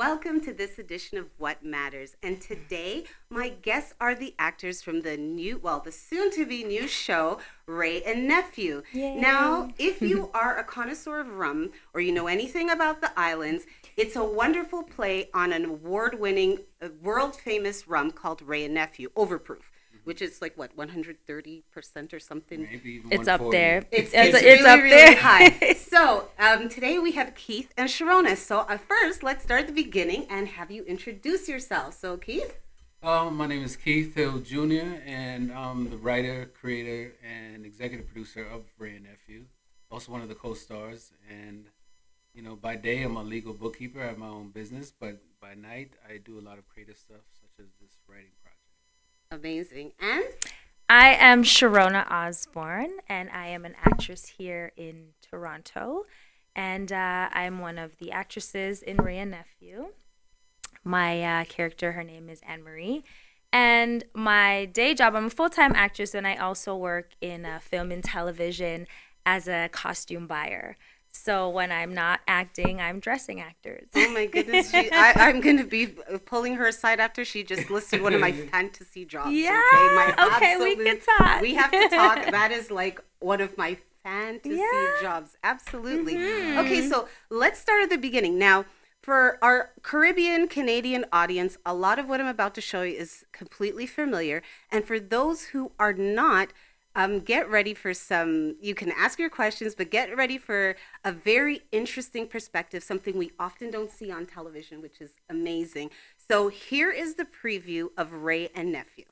welcome to this edition of What Matters. And today, my guests are the actors from the the soon-to-be new show, Ray and Nephew. Yay. Now, if you are a connoisseur of rum or you know anything about the islands, it's a wonderful play on an award-winning, world-famous rum called Ray and Nephew, Overproof, which is like, what, 130% or something? Maybe even It's up 140. there. It's really, up really there. high. So today we have Keith and Sheronna. So first, let's start at the beginning and have you introduce yourself. So Keith? My name is Keith Hill Jr., and I'm the writer, creator, and executive producer of Ray and Nephew. Also one of the co-stars. And, you know, by day, I'm a legal bookkeeper. I have my own business. But by night, I do a lot of creative stuff, such as this writing project. Amazing. And? I am Sheronna Osbourne, and I am an actress here in Toronto. And I'm one of the actresses in Ray and Nephew. My character, her name is Anne-Marie. And my day job, I'm a full-time actress, and I also work in film and television as a costume buyer. So when I'm not acting, I'm dressing actors. Oh my goodness. I'm going to be pulling her aside after she just listed one of my fantasy jobs. Yeah. Okay, we can talk. We have to talk. That is like one of my fantasy jobs. Absolutely. Mm-hmm. Okay, so let's start at the beginning. Now, for our Caribbean Canadian audience, a lot of what I'm about to show you is completely familiar. And for those who are not, get ready for you can ask your questions, but get ready for a very interesting perspective, something we often don't see on television, which is amazing. So here is the preview of Ray and Nephew.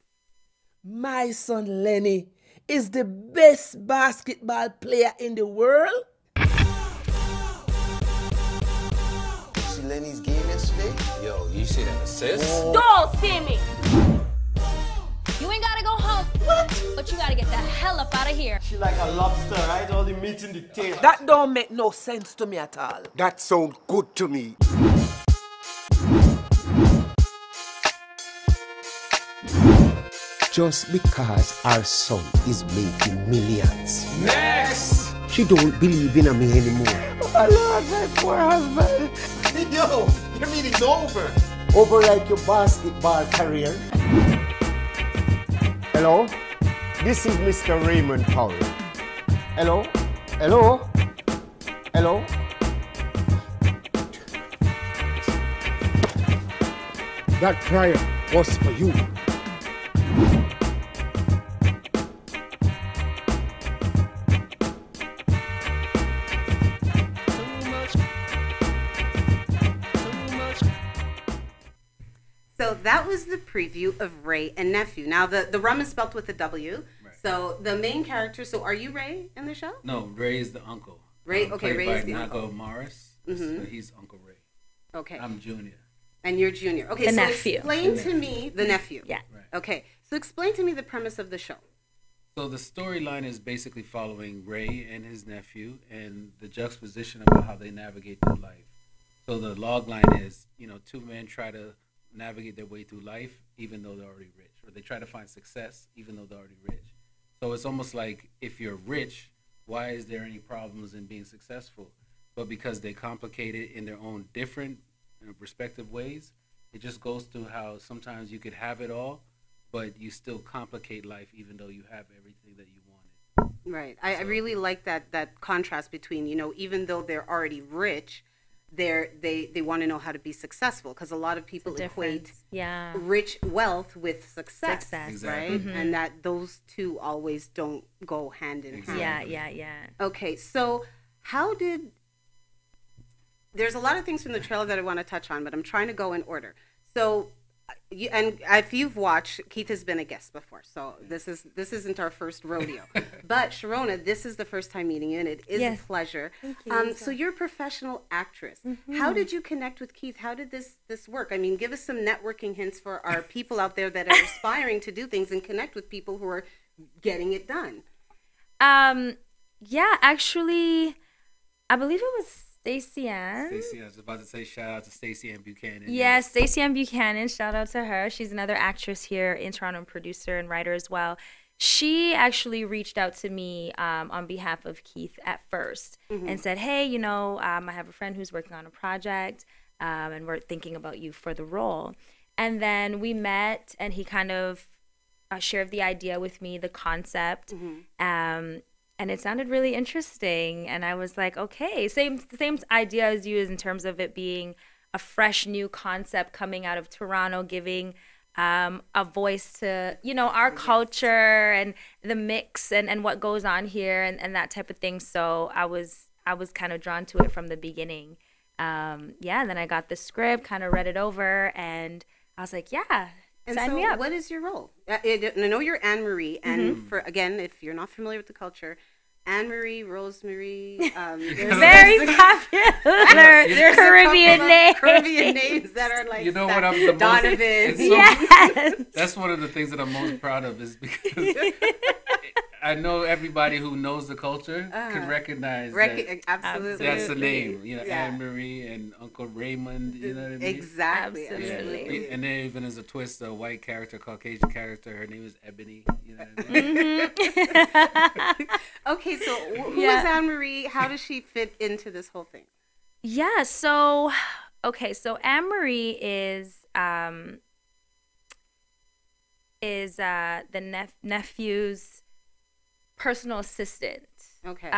My son Lenny is the best basketball player in the world. See Lenny's game yesterday? Yo, you see that assist? Don't see me! You ain't gotta go home. What? But you gotta get the hell up out of here. She like a lobster, right? All the meat in the tail. That don't make no sense to me at all. That sounds good to me. Just because our son is making millions. Next! She don't believe in me anymore. Oh Lord, my poor husband. Yo, your meeting's over. Over like your basketball career. Hello? This is Mr. Raymond Powell. Hello? Hello? Hello? That prayer was for you. So that was the preview of Ray and Nephew. Now, the rum is spelled with a W. Right. So the main character, so are you Ray in the show? No, Ray is the uncle. Ray, okay, Ray is the Nago uncle. Morris. Mm-hmm. So he's Uncle Ray. Okay. I'm Junior. And you're Junior. Okay, The so nephew. Explain to me the nephew. Yeah. Right. Okay, so explain to me the premise of the show. So the storyline is basically following Ray and his nephew and the juxtaposition about how they navigate through life. So the log line is, you know, two men try to navigate their way through life even though they're already rich, or they try to find success even though they're already rich. So it's almost like, if you're rich, why is there any problems in being successful? But because they complicate it in their own different, respective ways, it just goes to how sometimes you could have it all, but you still complicate life even though you have everything that you wanted. Right. I really like that contrast between, you know, even though they're already rich, they want to know how to be successful, because a lot of people equate rich wealth with success. Exactly. Right? Mm-hmm. And that those two always don't go hand in hand. Yeah. Okay, so there's a lot of things from the trailer that I want to touch on, but I'm trying to go in order. So, and if you've watched, Keith has been a guest before, so this isn't our first rodeo. But Sheronna, this is the first time meeting you, and it is a pleasure. Thank you. So you're a professional actress. Mm-hmm. How did you connect with Keith? How did this work? I mean, give us some networking hints for our people out there that are aspiring to do things and connect with people who are getting it done. Yeah, actually, I believe it was Stacey Ann. Stacey, I was about to say shout out to Stacey Ann Buchanan. Yeah, Stacey Ann Buchanan. Shout out to her. She's another actress here in Toronto, and producer and writer as well. She actually reached out to me on behalf of Keith at first and said, hey, you know, I have a friend who's working on a project. and we're thinking about you for the role. And then we met, and he kind of shared the idea with me, the concept, and it sounded really interesting. And I was like, okay, same idea as you, is in terms of it being a fresh new concept coming out of Toronto, giving a voice to, you know, our culture and the mix and what goes on here and that type of thing. So I was kind of drawn to it from the beginning. And then I got the script, kind of read it over, and I was like, yeah, and sign so me up. what is your role? I know you're Anne Marie, and for, again, if you're not familiar with the culture, Anne Marie, Rosemary, very popular Caribbean names. Caribbean names that are like, you know what, I'm the Donovan. most, Yes. that's one of the things that I'm most proud of, is because I know everybody who knows the culture can recognize that. Absolutely. That's the name, you know, Yeah. Anne Marie and Uncle Raymond, you know what I mean? Exactly. Absolutely. Yeah. And then even as a twist, a white character, Caucasian character, her name is Ebony, you know what I mean? Okay, so who is Anne Marie? How does she fit into this whole thing? Yeah, so Anne Marie is the nephew's personal assistant. Okay.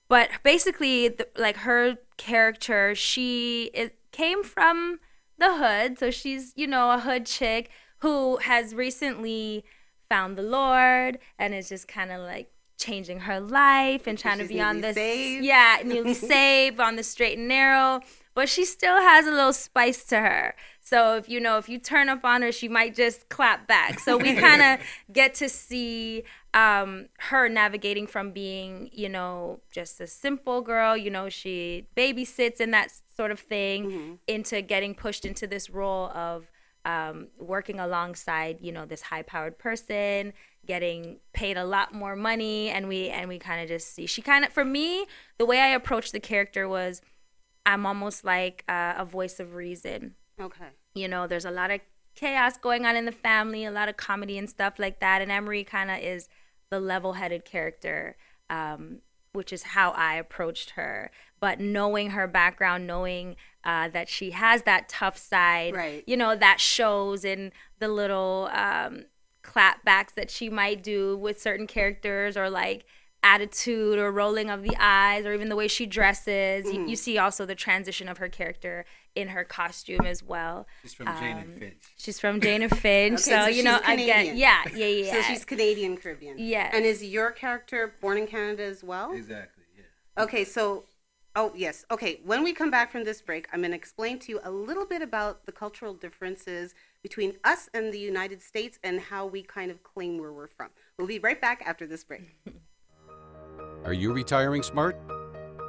But basically, like, her character, came from the hood, so she's, you know, a hood chick who has recently found the Lord and is just kind of like changing her life and trying to be on this, newly saved, on the straight and narrow, but she still has a little spice to her. So if you turn up on her, she might just clap back. So we kind of get to see her navigating from being, you know, just a simple girl, you know, she babysits and that sort of thing, into getting pushed into this role of working alongside, you know, this high-powered person, getting paid a lot more money, and we kind of just see, for me, the way I approached the character was, I'm almost like a voice of reason. Okay. You know, there's a lot of chaos going on in the family, a lot of comedy and stuff like that, and Emery kind of is the level-headed character, which is how I approached her. But knowing her background, knowing that she has that tough side, right, you know, that shows in the little clapbacks that she might do with certain characters, or like attitude or rolling of the eyes, or even the way she dresses. You see also the transition of her character in her costume as well. She's from Jane and Finch. She's from Jane and Finch. Okay, so you know, Canadian. again, yeah. So she's Canadian Caribbean. Yes. And is your character born in Canada as well? Exactly, yeah. Okay, so, yes. Okay, when we come back from this break, I'm going to explain to you a little bit about the cultural differences between us and the United States and how we kind of claim where we're from. We'll be right back after this break. Are you retiring smart?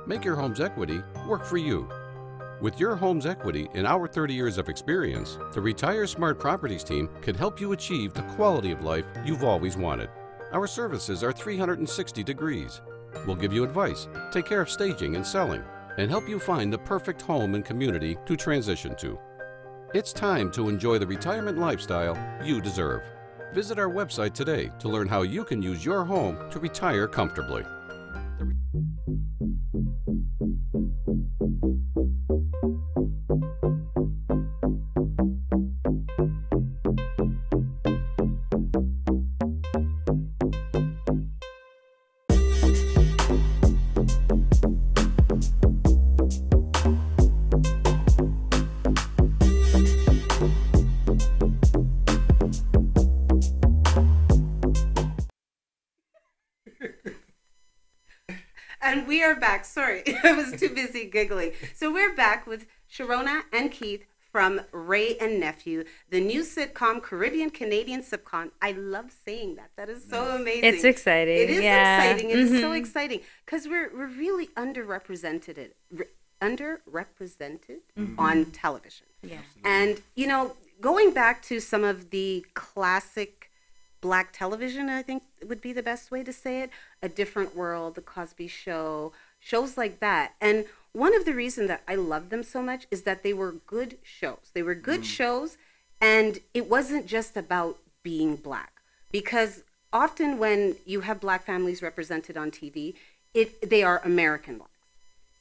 Make your home's equity work for you. With your home's equity and our 30 years of experience, the Retire Smart Properties team can help you achieve the quality of life you've always wanted. Our services are 360 degrees. We'll give you advice, take care of staging and selling, and help you find the perfect home and community to transition to. It's time to enjoy the retirement lifestyle you deserve. Visit our website today to learn how you can use your home to retire comfortably. And we are back. Sorry, I was too busy giggling. So we're back with Sheronna and Keith from Ray and Nephew, the new sitcom, Caribbean Canadian sitcom. I love saying that. That is so amazing. It's exciting. It is exciting. It is so exciting because we're really underrepresented on television. Yeah. And, you know, going back to some of the classic Black television, I think would be the best way to say it. A Different World, The Cosby Show, shows like that. And one of the reasons that I love them so much is that they were good shows. They were good shows, and it wasn't just about being Black. Because often when you have Black families represented on TV, they are American Blacks.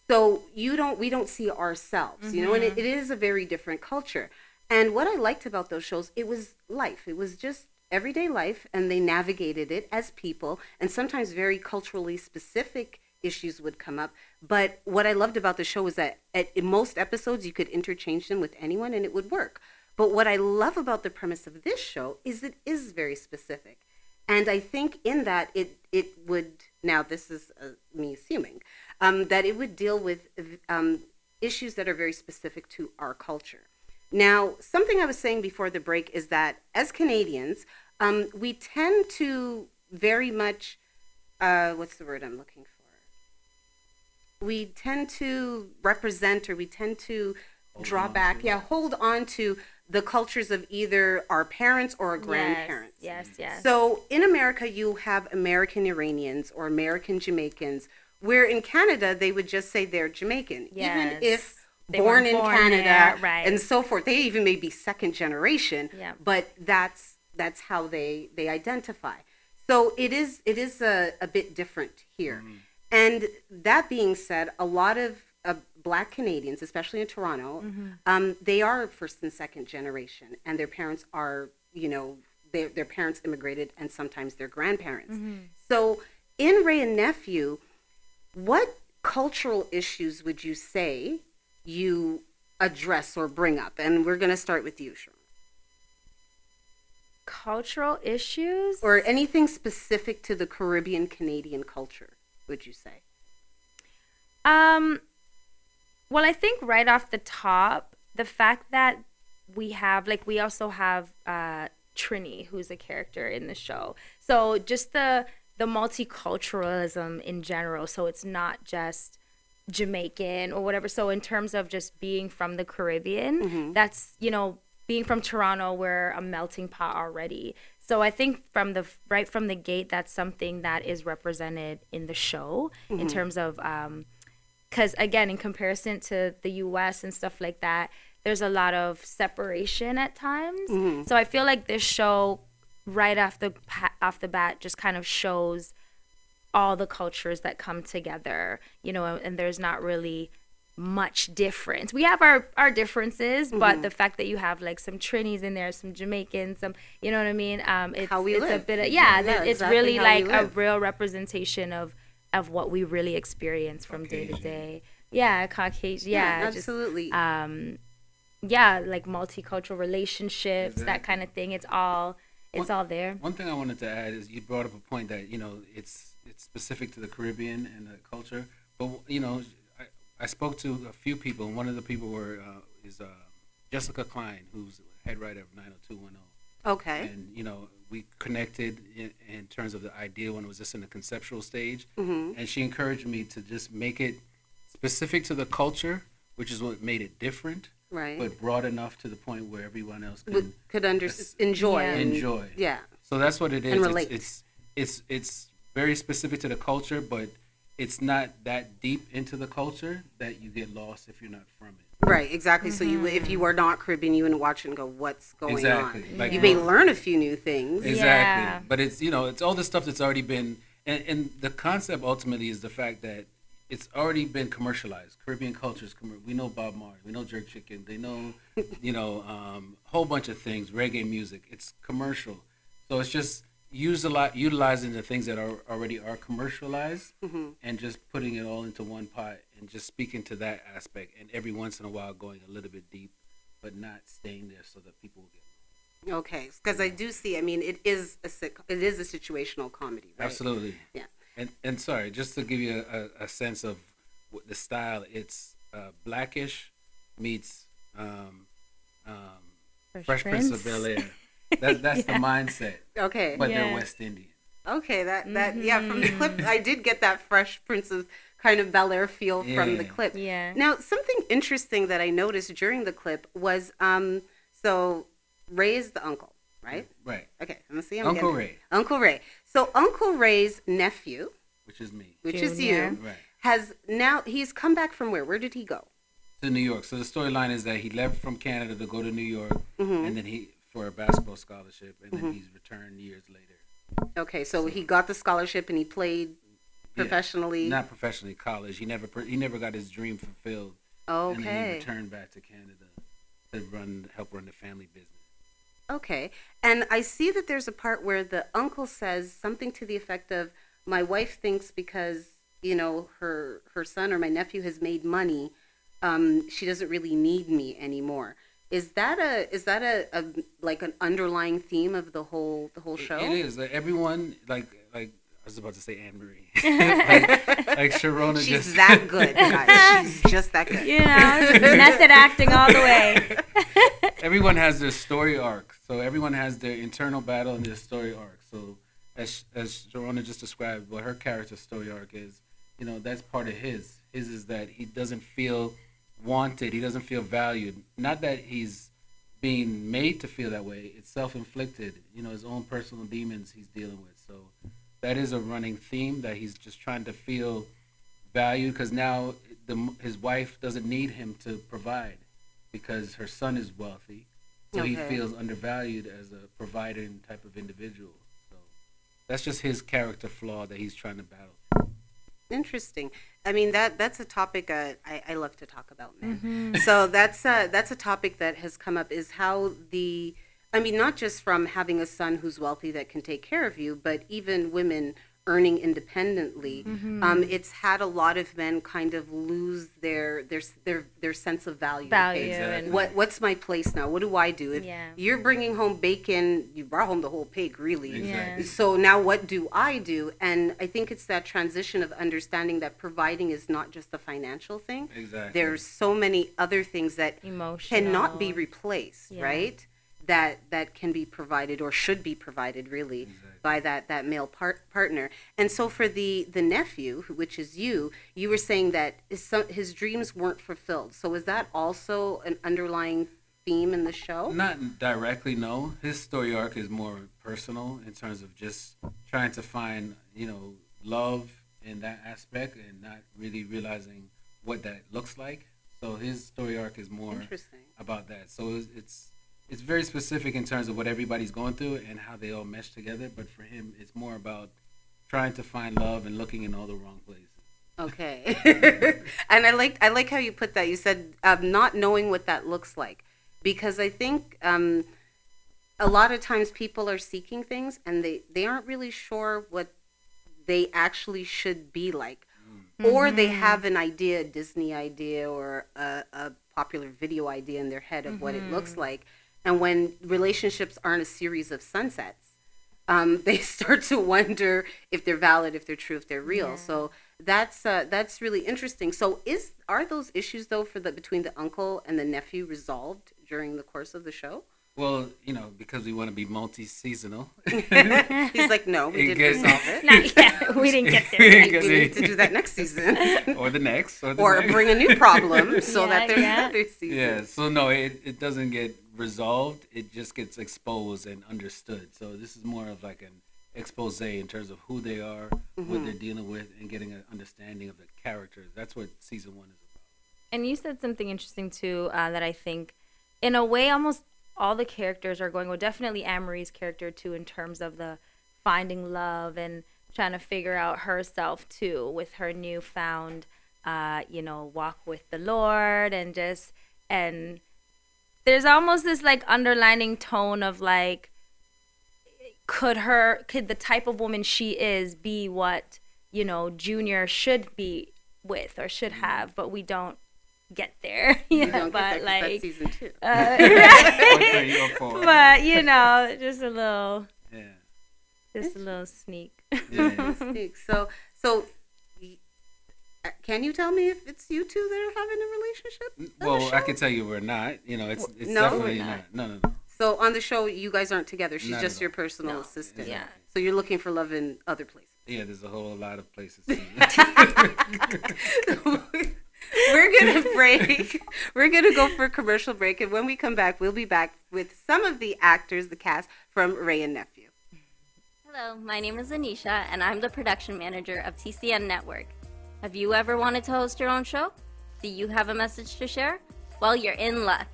So we don't see ourselves, you know, and it is a very different culture. And what I liked about those shows, it was life. It was just everyday life, and they navigated it as people, and sometimes very culturally specific issues would come up. But what I loved about the show was that in most episodes you could interchange them with anyone and it would work. But what I love about the premise of this show is it is very specific. And I think in that it would, now this is me assuming, that it would deal with issues that are very specific to our culture. Now, something I was saying before the break is that as Canadians, we tend to very much, what's the word I'm looking for? We tend to represent, or we tend to hold on to the cultures of either our parents or our grandparents. Yes. So in America, you have American Iranians or American Jamaicans, where in Canada, they would just say they're Jamaican. Yes. Even if They born weren't in born Canada there, right. and so forth. They even may be second generation, but that's how they identify. So it is a bit different here. And that being said, a lot of Black Canadians, especially in Toronto, they are first and second generation, and their parents are, you know, their parents immigrated, and sometimes their grandparents. So in Ray and Nephew, what cultural issues would you say you address or bring up? And we're going to start with you, Sheronna. Cultural issues? Or anything specific to the Caribbean Canadian culture, would you say? Well, I think right off the top, the fact that we also have Trini, who's a character in the show. So just the multiculturalism in general. So it's not just Jamaican or whatever. So in terms of just being from the Caribbean, that's, you know, being from Toronto, we're a melting pot already. So I think right from the gate, that's something that is represented in the show in terms of, because again, in comparison to the U.S. and stuff like that, there's a lot of separation at times. So I feel like this show, right off the bat, just kind of shows all the cultures that come together, you know, and there's not really much difference. We have our differences, but the fact that you have like some Trinis in there, some Jamaicans, some, you know what I mean? It's a bit of, it's exactly really how like we a live. real representation of what we really experience from day to day. Yeah, Caucasian. Yeah, absolutely. Just, like multicultural relationships, that kind of thing. It's all there. One thing I wanted to add is you brought up a point that, you know, it's specific to the Caribbean and the culture, but, you know, I spoke to a few people, and one of the people is Jessica Klein, who's head writer of 90210. Okay. And, you know, we connected in terms of the idea when it was just in the conceptual stage. And she encouraged me to just make it specific to the culture, which is what made it different, right? But broad enough to the point where everyone else could enjoy. Enjoy. Yeah. So that's what it is. And relate. It's very specific to the culture, but it's not that deep into the culture that you get lost if you're not from it. Right, exactly. So if you are not Caribbean, you wouldn't watch and go, what's going on? Like, you may learn a few new things. Exactly. But it's, you know, it's all the stuff that's already been, and the concept ultimately is the fact that it's already been commercialized. Caribbean cultures, we know Bob Marley, we know Jerk Chicken, they know, you know, a whole bunch of things, reggae music. It's commercial. So it's just utilizing the things that already are commercialized and just putting it all into one pot and just speaking to that aspect, and every once in a while going a little bit deep, but not staying there so that people will get. Okay, because I do see. I mean, it is a situational comedy, right? Absolutely. Yeah. And sorry, just to give you a sense of the style, it's Blackish meets Fresh Prince of Bel-Air. That's the mindset. Okay. But they're West Indian. Okay, that from the clip, I did get that Fresh Prince of kind of Bel-Air feel from the clip. Yeah. Now, something interesting that I noticed during the clip was, so Ray is the uncle, right? Right. Okay, I'm gonna see. Uncle Ray. Uncle Ray. So Uncle Ray's nephew, which is me, which is you, right, he's come back from where? Where did he go? To New York. So the storyline is that he left from Canada to go to New York, and then for a basketball scholarship, and then he's returned years later. Okay, so he got the scholarship and he played professionally. Not professionally, college. He never got his dream fulfilled. Okay. And then he returned back to Canada to help run the family business. Okay. And I see that there's a part where the uncle says something to the effect of, my wife thinks because, you know, her son or my nephew has made money, she doesn't really need me anymore. Is that a like an underlying theme of the whole show? It is. Like everyone, like I was about to say Anne Marie. like Sheronna. She's that good, guys. She's just that good. You know, method acting all the way. Everyone has their story arc. So everyone has their internal battle and their story arc. So as Sheronna just described, what her character's story arc is, you know, that's part of his. His is that he doesn't feel wanted. He doesn't feel valued. Not that he's being made to feel that way. It's self-inflicted. You know, his own personal demons he's dealing with. So that is a running theme, that he's just trying to feel valued, because now his wife doesn't need him to provide because her son is wealthy. So he feels undervalued as a providing type of individual. So that's just his character flaw that he's trying to battle. Interesting. I mean, that's a topic I love to talk about, man. Mm-hmm. So that's a topic that has come up, is how not just from having a son who's wealthy that can take care of you, but even women earning independently. Mm-hmm. It's had a lot of men kind of lose their sense of value. Exactly. What's my place now? What do I do? If you're bringing home bacon, you brought home the whole pig, really. Exactly. So now what do I do? And I think it's that transition of understanding that providing is not just a financial thing. Exactly. There's so many other things that cannot be replaced, right? That can be provided, or should be provided, really, by that male partner. And so for the nephew, which is you were saying that his dreams weren't fulfilled. So is that also an underlying theme in the show? Not directly, no. His story arc is more personal in terms of just trying to find, you know, love in that aspect and not really realizing what that looks like. So his story arc is more about that. So it's very specific in terms of what everybody's going through and how they all mesh together. But for him, it's more about trying to find love and looking in all the wrong places. Okay. And I like how you put that. You said not knowing what that looks like. Because I think a lot of times people are seeking things and they aren't really sure what they actually should be like. Mm-hmm. Or they have an idea, a Disney idea, or a popular video idea in their head of what it looks like. And when relationships aren't a series of sunsets, they start to wonder if they're valid, if they're true, if they're real. Yeah. So that's really interesting. So are those issues though between the uncle and the nephew resolved during the course of the show? Well, you know, because we want to be multi-seasonal. He's like, no, we didn't resolve it. Not yet. We didn't get there. We need to do that next season. Or the next. Or bring a new problem so that there's another season. Yeah, so no, it doesn't get resolved. It just gets exposed and understood. So this is more of like an expose in terms of who they are, what they're dealing with, and getting an understanding of the characters. That's what season 1 is about. And you said something interesting too, that I think, in a way, almost all the characters are going, well, definitely Anne-Marie's character too, in terms of the finding love and trying to figure out herself too, with her newfound, walk with the Lord, and there's almost this like underlining tone of like, could the type of woman she is be what, you know, Junior should be with or should have, but we don't get there. But like that's season 2. But you know, just a little sneak. Yeah. Sneak. So can you tell me if it's you two that are having a relationship? Well, I can tell you we're not. You know, it's definitely not. No. So on the show, you guys aren't together. She's just your personal assistant. Yeah. So you're looking for love in other places. Yeah, there's a whole lot of places. We're going to break. We're going to go for a commercial break. And when we come back, we'll be back with some of the actors, the cast from Ray and Nephew. Hello, my name is Anisha, and I'm the production manager of TCN Network. Have you ever wanted to host your own show? Do you have a message to share? Well, you're in luck.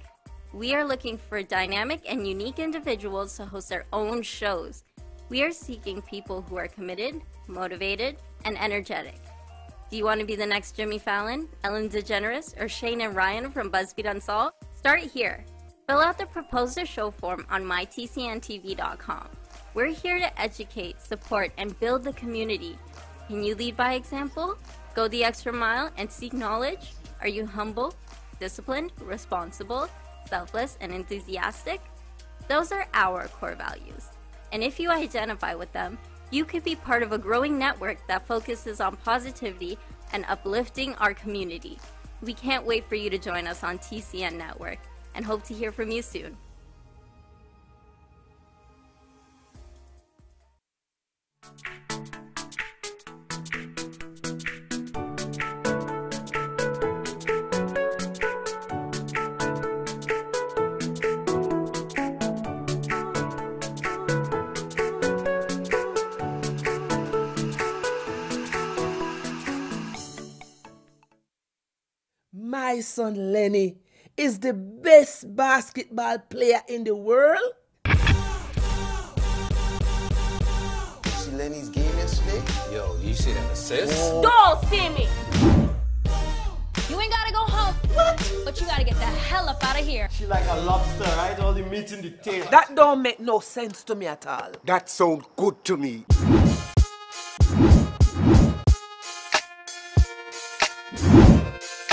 We are looking for dynamic and unique individuals to host their own shows. We are seeking people who are committed, motivated, and energetic. Do you want to be the next Jimmy Fallon, Ellen DeGeneres, or Shane and Ryan from BuzzFeed Unsolved? Start here. Fill out the Propose to Show form on mytcntv.com. We're here to educate, support, and build the community. Can you lead by example? Go the extra mile and seek knowledge? Are you humble, disciplined, responsible, selfless, and enthusiastic? Those are our core values. And if you identify with them, you could be part of a growing network that focuses on positivity and uplifting our community. We can't wait for you to join us on TCN Network and hope to hear from you soon. My son Lenny is the best basketball player in the world. See Lenny's game yesterday? Yo, you see that assist? Don't see me. You ain't gotta go home. What? But you gotta get the hell up out of here. She like a lobster, right? All the meat in the tail. That don't make no sense to me at all. That sounds good to me.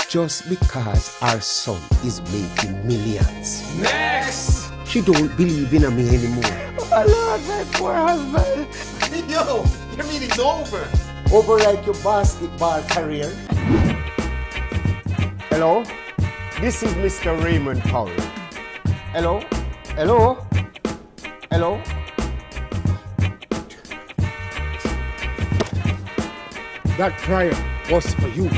Just because our son is making millions. Next! She don't believe in me anymore. Oh Lord, my poor husband. Yo, your meeting's over. Over like your basketball career. Hello? This is Mr. Raymond Powell. Hello? Hello? Hello? That prayer was for you.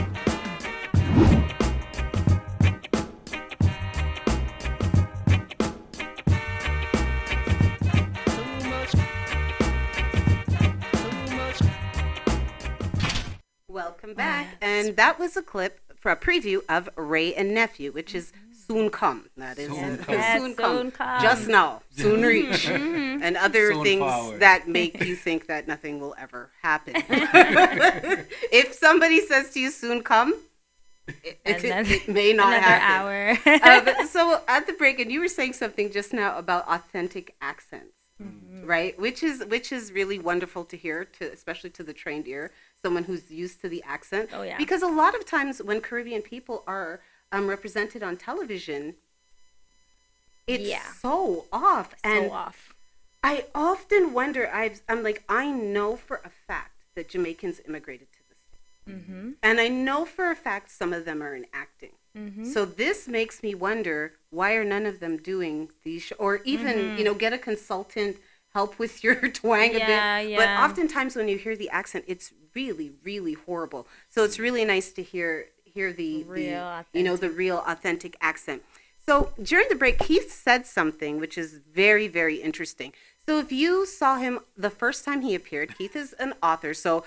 Welcome back. And that was a clip for a preview of Ray and Nephew, which is soon come. That is Soon come. Yes, soon soon come. come. Just now. Soon reach. And other Soon things forward. that make you think that nothing will ever happen. If somebody says to you soon come, it may not happen. Another hour. So at the break, and you were saying something just now about authentic accents, right? Which is really wonderful to hear, especially to the trained ear, someone who's used to the accent. Oh, yeah. Because a lot of times when Caribbean people are represented on television, it's so off. So off. I often wonder. I'm like, I know for a fact that Jamaicans immigrated to the state, and I know for a fact some of them are in acting. So this makes me wonder, why are none of them doing these or even get a consultant help with your twang a bit. Yeah. But oftentimes when you hear the accent, it's really, really horrible. So it's really nice to hear the real authentic accent. So during the break, Keith said something which is very, very interesting. So if you saw him the first time he appeared, Keith is an author. So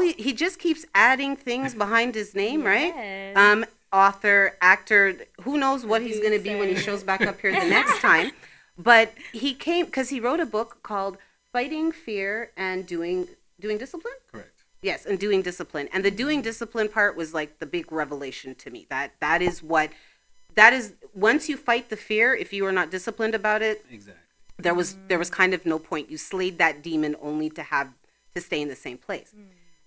he just keeps adding things behind his name, right? Author, actor, who knows what he's going to be when he shows back up here the next time. But he came because he wrote a book called Fighting Fear and Doing Discipline? Correct. Yes, and Doing Discipline. And the Doing Discipline part was like the big revelation to me. That is once you fight the fear, if you are not disciplined about it, Exactly. there was kind of no point. You slayed that demon only to stay in the same place.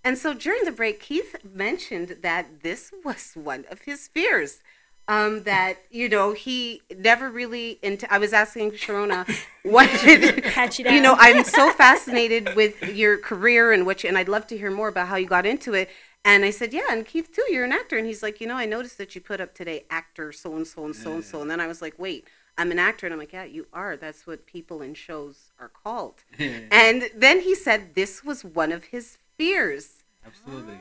And so during the break, Keith mentioned that this was one of his fears. That he never really I was asking Sheronna what did Catch you down. I'm so fascinated with your career and I'd love to hear more about how you got into it. And I said, yeah, and Keith too, you're an actor. And he's like, I noticed that you put up today actor so and so and so and so. And then I was like, wait, I'm an actor. And I'm like, yeah, you are. That's what people in shows are called. And then he said this was one of his fears. Absolutely.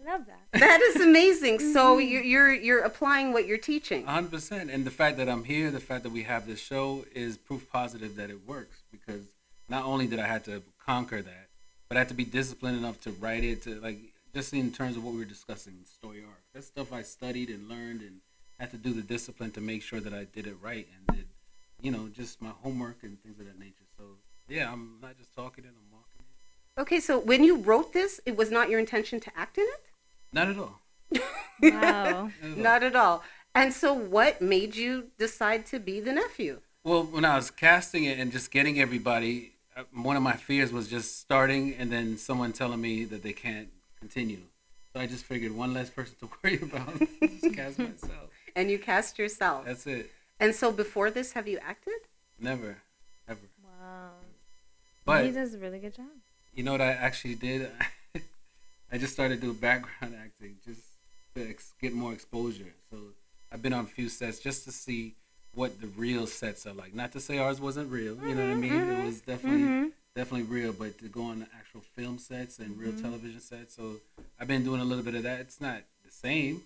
Love that. That is amazing. So you're applying what you're teaching. 100%. And the fact that I'm here, the fact that we have this show is proof positive that it works, because not only did I have to conquer that, but I had to be disciplined enough to write it, to just in terms of what we were discussing, story arc. That's stuff I studied and learned and had to do the discipline to make sure that I did it right and did, just my homework and things of that nature. So, yeah, I'm not just talking it, I'm walking it. Okay, so when you wrote this, it was not your intention to act in it? Not at all. Wow. Not at all. And so what made you decide to be the nephew? Well, when I was casting it and just getting everybody, one of my fears was just starting and then someone telling me that they can't continue. So I just figured one less person to worry about. Just cast myself. And you cast yourself. That's it. And so before this, have you acted? Never, ever. Wow. But he does a really good job. You know what I actually did? I just started doing background acting just to get more exposure. So I've been on a few sets just to see what the real sets are like. Not to say ours wasn't real, you know what I mean? It was definitely real, but to go on the actual film sets and real television sets. So I've been doing a little bit of that. It's not the same,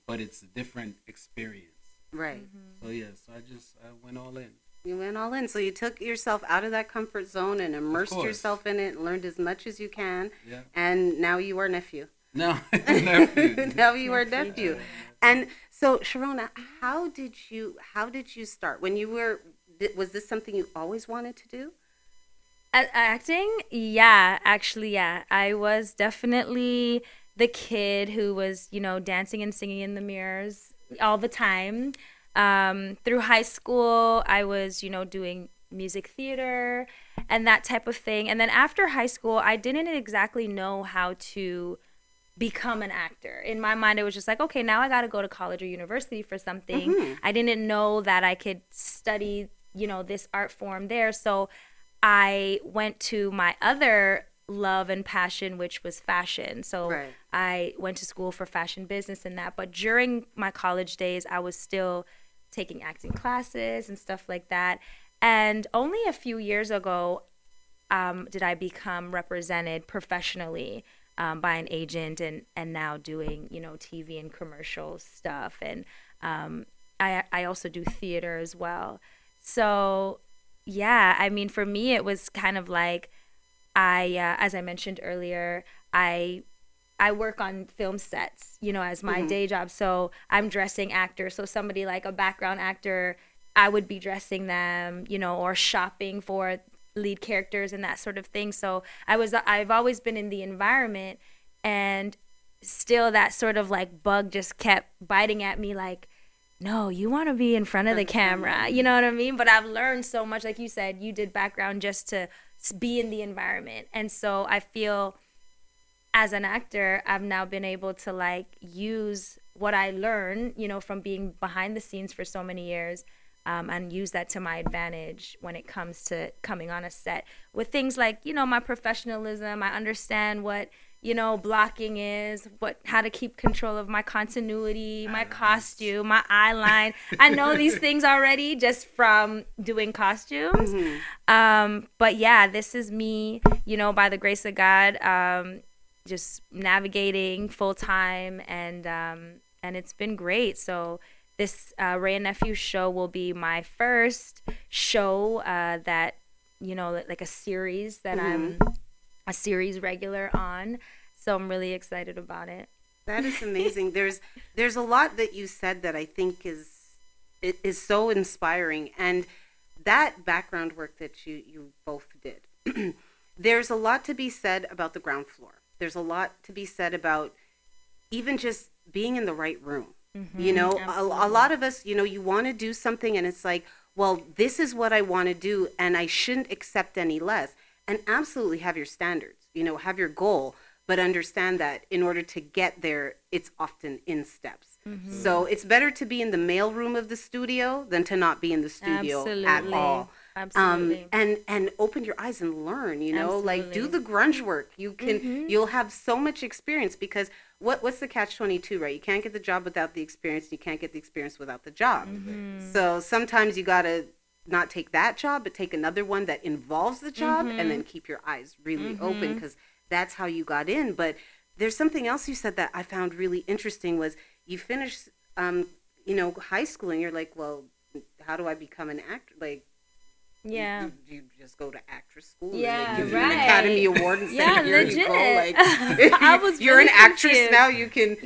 but it's a different experience. Right. So yeah, so I went all in. You went all in. So you took yourself out of that comfort zone and immersed yourself in it and learned as much as you can. Yeah. And now you are nephew. No, nephew. Now you are nephew. And so, Sheronna, how did you start? When you were, was this something you always wanted to do? Acting? Yeah, actually, yeah. I was definitely the kid who was, dancing and singing in the mirrors all the time. Through high school, I was, doing music theater and that type of thing. And then after high school, I didn't exactly know how to become an actor. In my mind, it was just like, okay, now I got to go to college or university for something. I didn't know that I could study, this art form there. So I went to my other love and passion, which was fashion. So I went to school for fashion business and that. But during my college days, I was still taking acting classes and stuff like that. And only a few years ago did I become represented professionally by an agent and now doing, TV and commercial stuff. And I also do theater as well. So, yeah, I mean, for me, it was kind of like as I mentioned earlier, I work on film sets, as my day job. So I'm dressing actors. So somebody like a background actor, I would be dressing them, or shopping for lead characters and that sort of thing. So I've always been in the environment, and still that sort of like bug just kept biting at me like, no, you want to be in front of the camera. You know what I mean? But I've learned so much. Like you said, you did background just to be in the environment. And so I feel as an actor, I've now been able to like use what I learned, from being behind the scenes for so many years, and use that to my advantage when it comes to coming on a set with things like, my professionalism. I understand what, blocking is, how to keep control of my continuity, my costume, my eye line. I know these things already just from doing costumes. But yeah, this is me, by the grace of God, just navigating full time, and it's been great. So this Ray Nephew show will be my first show that, like a series that I'm a series regular on. So I'm really excited about it. That is amazing. There's a lot that you said that I think is so inspiring, and that background work that you both did. There's a lot to be said about the ground floor. There's a lot to be said about even just being in the right room. A lot of us, you want to do something and it's like, well, this is what I want to do and I shouldn't accept any less. And absolutely have your standards, have your goal, but understand that in order to get there, it's often in steps. So it's better to be in the mail room of the studio than to not be in the studio at all. Absolutely. And open your eyes and learn, like do the grunge work. You can, you'll have so much experience, because what's the catch-22, right? You can't get the job without the experience. You can't get the experience without the job. So sometimes you got to not take that job, but take another one that involves the job, and then keep your eyes really open, because that's how you got in. But there's something else you said that I found really interesting was you finished, high school and you're like, well, how do I become an actor? Like, you just go to actress school, and they give you an Academy Award and say, here legit. you go. Like, I was you're really an actress confused. now. You can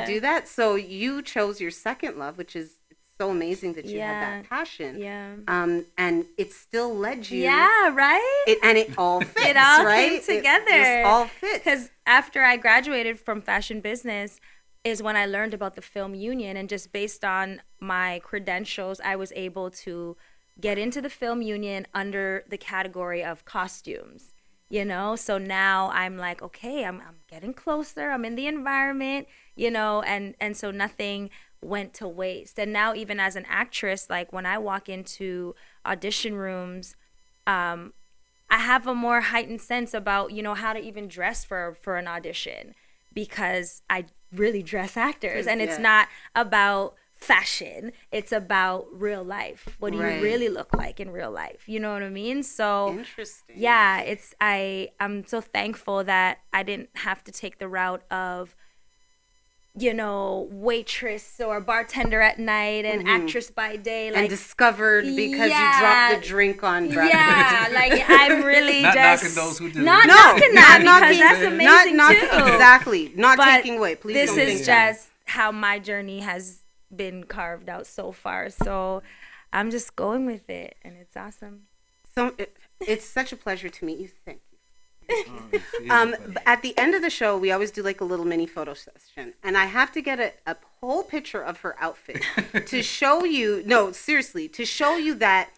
do that. So you chose your second love, which is so amazing that you had that passion. Yeah. And it still led you. Yeah, right? And it all fits, it all right? came together. It just all fits. Because after I graduated from fashion business is when I learned about the film union, and just based on my credentials, I was able to get into the film union under the category of costumes, you know? So now I'm like, okay, I'm getting closer. I'm in the environment, you know, and so nothing went to waste. And now even as an actress, like when I walk into audition rooms, I have a more heightened sense about, you know, how to even dress for an audition, because I really dress actors, and it's not about fashion, it's about real life. What do you really look like in real life? You know what I mean? So interesting. Yeah, I'm so thankful that I didn't have to take the route of, you know, waitress or bartender at night and actress by day, like, and discovered because you dropped the drink on Brad. Yeah, like I'm really not just knocking those who do. Not knocking that, because that's amazing not, too. Exactly, not but taking away. Please this don't is think just how my journey has been carved out so far. So I'm just going with it, and it's awesome. So it's such a pleasure to meet you. Thank you. At the end of the show, we always do like a little mini photo session, and I have to get a whole picture of her outfit to show you. No, seriously, to show you that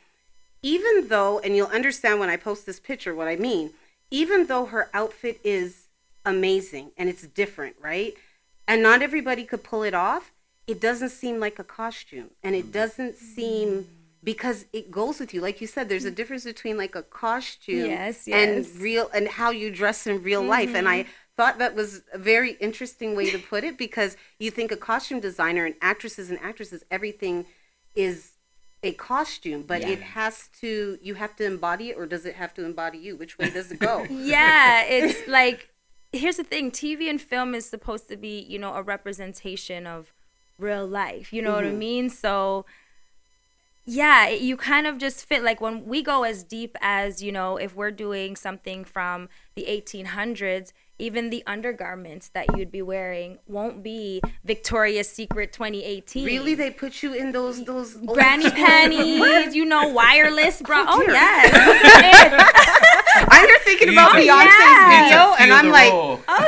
even though, and you'll understand when I post this picture what I mean, even though her outfit is amazing and it's different, right? And not everybody could pull it off. It doesn't seem like a costume, and it doesn't seem, because it goes with you. Like you said, there's a difference between like a costume and real, and how you dress in real life. And I thought that was a very interesting way to put it, because you think a costume designer and actresses, everything is a costume, but it has to, you have to embody it, or does it have to embody you? Which way does it go? Yeah, it's like, here's the thing, TV and film is supposed to be, you know, a representation of real life, you know what I mean? So yeah, you kind of just fit, like when we go as deep as, you know, if we're doing something from the 1800s, even the undergarments that you'd be wearing won't be Victoria's Secret 2018. Really? They put you in those granny panties, you know, wireless bra. Oh yes. I'm here thinking about Beyonce's video, and I'm like,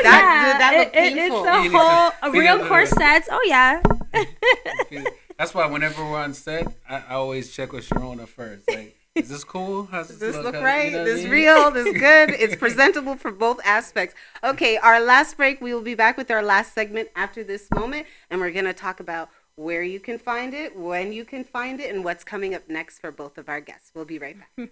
that looked painful. It's a real corsets. Oh yeah. That's why whenever we're on set, I always check with Sheronna first. Like, is this cool? Does this look right? You know this real? This good? It's presentable for both aspects. Okay, our last break. We will be back with our last segment after this moment, and we're going to talk about where you can find it, when you can find it, and what's coming up next for both of our guests. We'll be right back.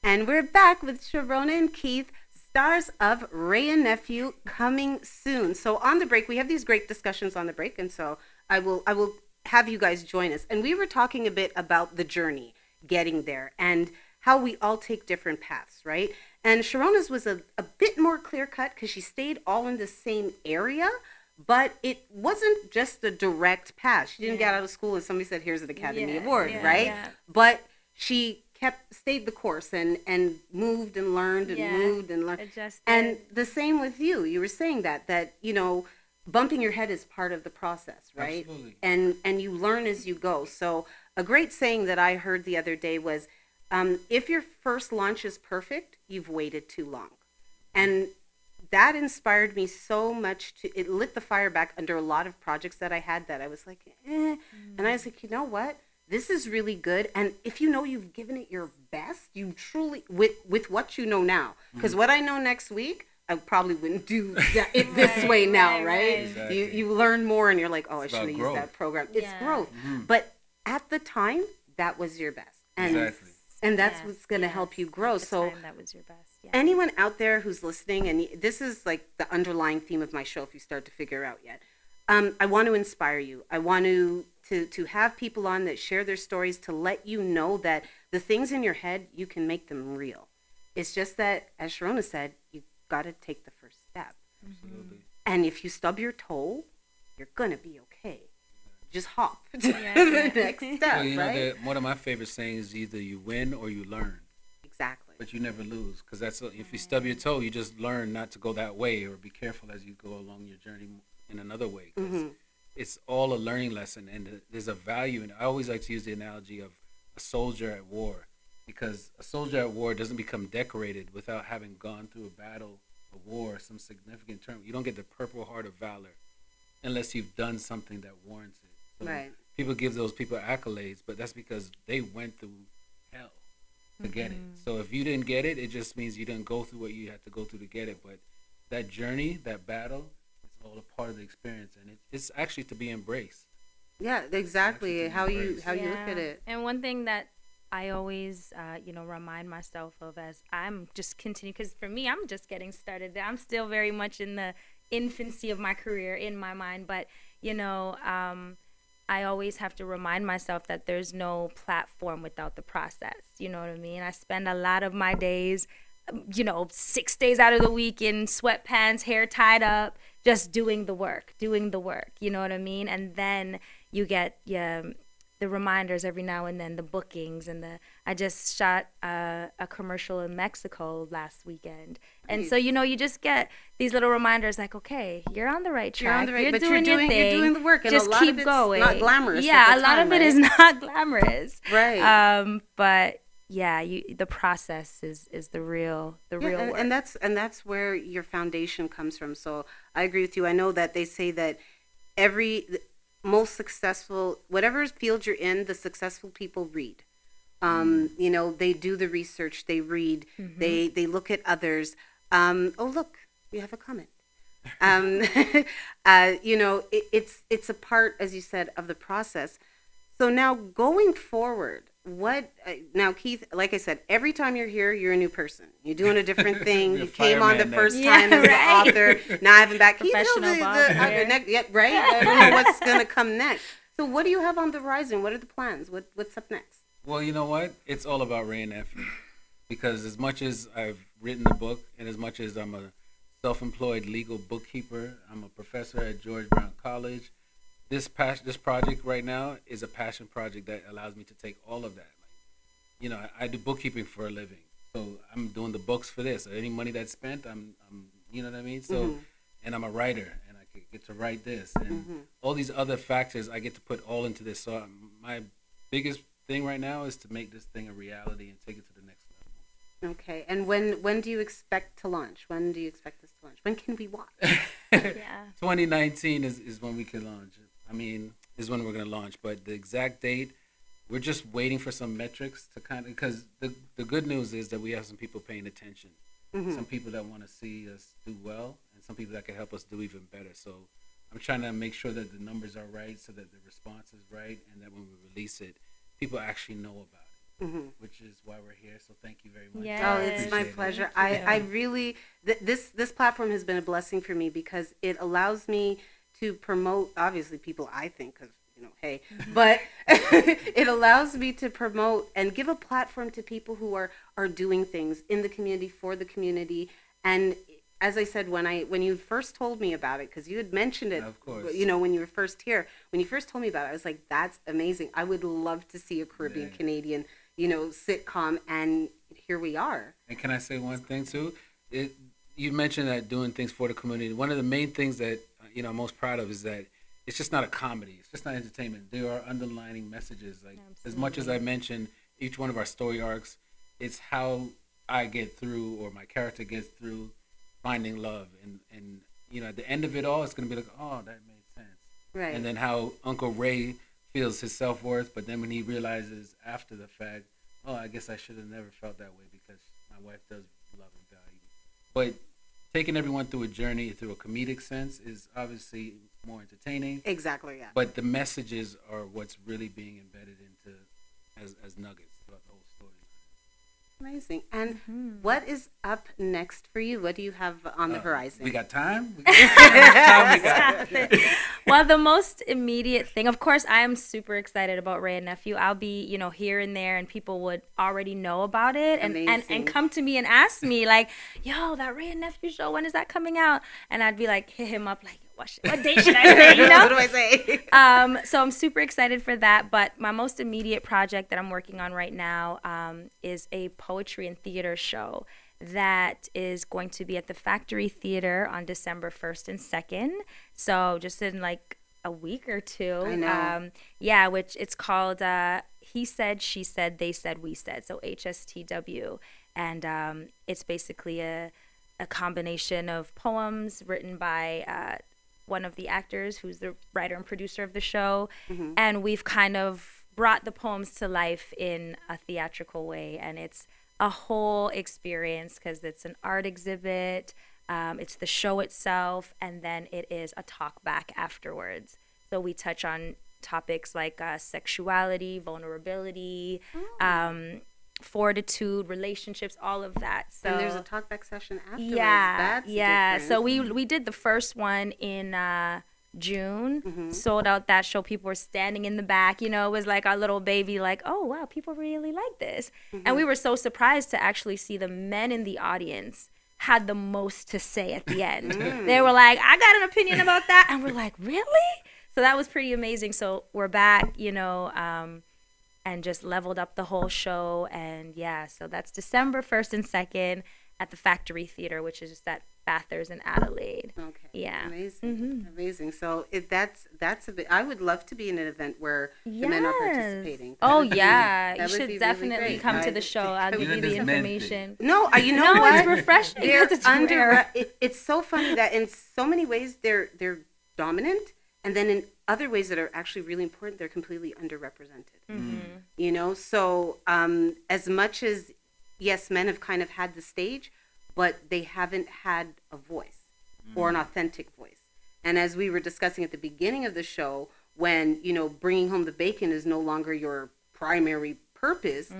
And we're back with Sheronna and Keith, stars of Ray Nephew, coming soon. So on the break, we have these great discussions on the break, and so I will have you guys join us. And we were talking a bit about the journey, getting there, and how we all take different paths, right? And Sheronna's was a bit more clear-cut because she stayed all in the same area, but it wasn't just a direct path. She didn't get out of school and somebody said, here's an Academy Award, right? Yeah. But she stayed the course and moved and learned and moved and learned. Adjusted. And the same with you. You were saying that bumping your head is part of the process, right? Absolutely. And you learn as you go. So a great saying that I heard the other day was, if your first launch is perfect, you've waited too long. And that inspired me so much. It lit the fire back under a lot of projects that I had that I was like, And I was like, you know what? This is really good. And if you know you've given it your best, you truly, with what you know now, because what I know next week, I probably wouldn't do it this way now, right? Exactly. You learn more and you're like, oh, It's I should have about used that program. It's growth. But at the time, that was your best. And that's what's going to help you grow. So that was your best. Yeah. Anyone out there who's listening, and this is like the underlying theme of my show, if you start to figure out yet, I want to inspire you. I want to have people on that share their stories to let you know that the things in your head, you can make them real. It's just that, as Sheronna said, you got to take the first step. Absolutely. And if you stub your toe, you're going to be okay. Just hop to the next step, well, right? One of my favorite sayings is either you win or you learn. Exactly. But you never lose, because if you stub your toe, you just learn not to go that way, or be careful as you go along your journey in another way. Because it's all a learning lesson, and there's a value. And I always like to use the analogy of a soldier at war, because a soldier at war doesn't become decorated without having gone through a battle, a war, some significant term. You don't get the Purple Heart of Valor unless you've done something that warrants it. So right. People give those people accolades, but that's because they went through hell to get it. So if you didn't get it, it just means you didn't go through what you had to go through to get it. But that journey, that battle, it's all a part of the experience, and it's actually to be embraced. Yeah, exactly. How you look at it. And one thing that I always, remind myself of as I'm just continuing, because for me, I'm just getting started. I'm still very much in the infancy of my career in my mind, but I always have to remind myself that there's no platform without the process. You know what I mean? I spend a lot of my days, 6 days out of the week in sweatpants, hair tied up, just doing the work. You know what I mean? And then you get the reminders every now and then, the bookings, and I just shot a commercial in Mexico last weekend. And so, you just get these little reminders like, okay, you're on the right track. You're on the right, you're but doing your thing. You're doing the work. And just a lot keep of it's going. Not glamorous. Yeah, a lot of it is not glamorous. Right. But yeah, the process is the real work. And that's where your foundation comes from. So I agree with you. I know that they say that most successful, whatever field you're in, the successful people read. They do the research, they read, they look at others. Oh, look, we have a comment. It's a part, as you said, of the process. So now going forward, now Keith, like I said, every time you're here, you're a new person. You're doing a different thing. You came on the first time as the author. Now I have him back. Professional right? I don't know what's going to come next. So what do you have on the horizon? What are the plans? What's up next? Well, you know what? It's all about Ray Nephew. Because as much as I've written the book, and as much as I'm a self-employed legal bookkeeper, I'm a professor at George Brown College. This project right now is a passion project that allows me to take all of that. I do bookkeeping for a living, so I'm doing the books for this. Any money that's spent, I'm you know what I mean. So, and I'm a writer, and I get to write this, and all these other factors I get to put all into this. So my biggest thing right now is to make this thing a reality and take it to the next level. Okay, and when do you expect to launch? When do you expect this to launch? When can we watch? 2019 is when we can launch. Is when we're going to launch. But the exact date, we're just waiting for some metrics to because the good news is that we have some people paying attention. Some people that want to see us do well, and some people that can help us do even better. So I'm trying to make sure that the numbers are right, so that the response is right, and that when we release it, people actually know about it, which is why we're here. So thank you very much. Yes. Oh, it's my pleasure. I really, this platform has been a blessing for me because it allows me to promote, obviously, people I think, because, hey, but it allows me to promote and give a platform to people who are doing things in the community, for the community. And as I said, when you first told me about it, because you had mentioned it, of course, when you were first here, when you first told me about it, I was like, that's amazing. I would love to see a Caribbean Canadian, sitcom, and here we are. And can I say one thing too? You mentioned that doing things for the community. One of the main things that I'm most proud of is that it's just not a comedy. It's just not entertainment. There are underlining messages. Like as much as I mentioned each one of our story arcs, it's how I get through, or my character gets through, finding love, and at the end of it all, it's gonna be like, oh, that made sense. Right. And then how Uncle Ray feels his self-worth, but then when he realizes after the fact, oh, I guess I should have never felt that way because my wife does love and value me. But taking everyone through a journey through a comedic sense is obviously more entertaining. Exactly, yeah. But the messages are what's really being embedded into as nuggets throughout the whole story. Amazing. And what is up next for you? What do you have on the horizon? We got time? Well, the most immediate thing, of course, I am super excited about Ray and Nephew. I'll be, here and there, and people would already know about it and come to me and ask me, like, yo, that Ray and Nephew show, when is that coming out? And I'd be like, hit him up, like, what date should I say, What do I say? So I'm super excited for that. But my most immediate project that I'm working on right now is a poetry and theater show that is going to be at the Factory Theater on December 1st and 2nd. So just in like a week or two. I know. Which it's called He Said, She Said, They Said, We Said. So HSTW. And it's basically a combination of poems written by one of the actors who's the writer and producer of the show. And we've kind of brought the poems to life in a theatrical way. And it's a whole experience because it's an art exhibit, it's the show itself, and then it is a talk back afterwards. So we touch on topics like sexuality, vulnerability, fortitude, relationships, all of that. So and there's a talkback session afterwards. Yeah, That's different. So we did the first one in June, sold out that show. People were standing in the back. It was like our little baby, like, oh wow, people really like this. And we were so surprised to actually see the men in the audience had the most to say at the end. They were like, I got an opinion about that, and we're like, really? So that was pretty amazing. So we're back, and just leveled up the whole show. And so that's December 1st and 2nd at the Factory Theater, which is just at Bathurst in Adelaide. Okay. Yeah. Amazing. Amazing. So that's a bit, I would love to be in an event where the men are participating. Oh yeah. You should really definitely great. come to the show. I'll give you the information. No, you know what? It's refreshing. It's so funny that in so many ways they're dominant, and then in other ways that are actually really important, they're completely underrepresented. So as much as, yes, men have kind of had the stage, but they haven't had a voice or an authentic voice. And as we were discussing at the beginning of the show, when, bringing home the bacon is no longer your primary purpose,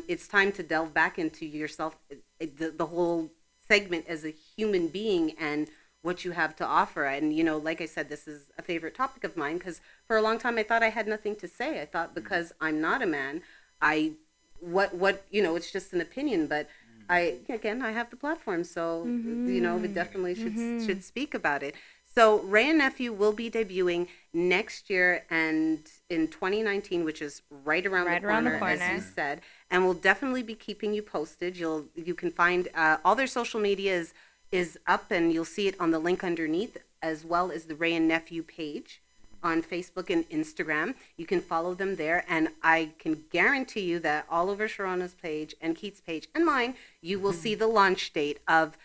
it's time to delve back into yourself, the whole segment as a human being and what you have to offer. And, like I said, this is a favorite topic of mine because for a long time I thought I had nothing to say. I thought because I'm not a man, it's just an opinion, but I have the platform, so we definitely should speak about it. So Ray and Nephew will be debuting next year and in 2019, which is right around the corner, as you said, and we'll definitely be keeping you posted. You can find all their social media is up, and you'll see it on the link underneath, as well as the Ray and Nephew page on Facebook and Instagram. You can follow them there, and I can guarantee you that all over Sheronna's page and Keith's page and mine, you will see the launch date of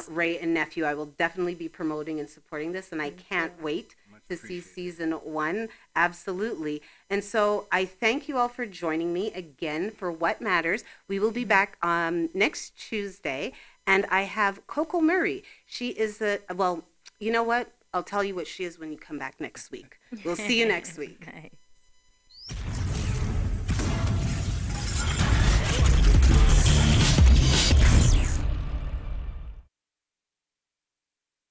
Ray and Nephew. I will definitely be promoting and supporting this, and I can't wait to see season 1. Absolutely. And so I thank you all for joining me again for What Matters. We will be back next Tuesday, and I have Coco Murray. She is you know what? I'll tell you what she is when you come back next week. We'll see you next week.